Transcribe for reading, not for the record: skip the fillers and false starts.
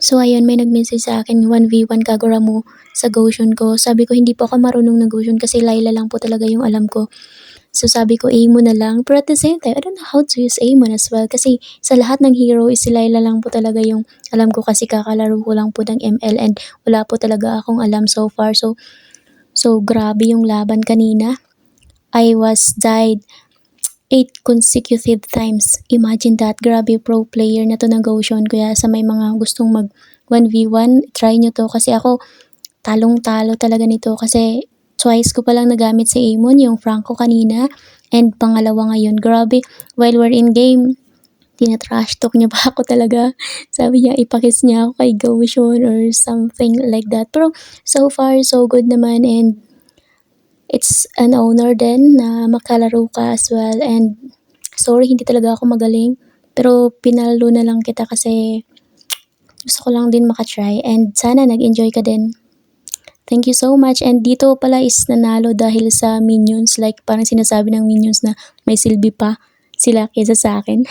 So ayun, may nag-message sa akin 1v1 Kagura mo sa Goshen ko. Sabi ko hindi po ako marunong ng Goshen kasi Layla lang po talaga yung alam ko. So sabi ko Amon na lang. Pero at the same time, I don't know how to use Amon as well. Kasi sa lahat ng hero is si Layla lang po talaga yung alam ko kasi kakalaro ko lang po ng ML and wala po talaga akong alam so far. So grabe yung laban kanina. I was died 8 consecutive times. Imagine that. Grabe pro player na to ng Goshen. Kaya sa may mga gustong mag 1v1, try nyo to. Kasi ako, talong-talo talaga nito. Kasi twice ko palang nagamit si Amon, yung Franco kanina. And pangalawa ngayon. Grabe. While we're in game, tinatrash talk niya pa ako talaga. Sabi niya, ipakis niya ako kay Goshen or something like that. Pero so far, so good naman. And it's an honor din na makalaro ka as well and sorry hindi talaga ako magaling pero pinalo na lang kita kasi gusto ko lang din makatry and sana nag-enjoy ka din. Thank you so much and dito pala is nanalo dahil sa minions like parang sinasabi ng minions na may silbi pa sila kaysa sa akin.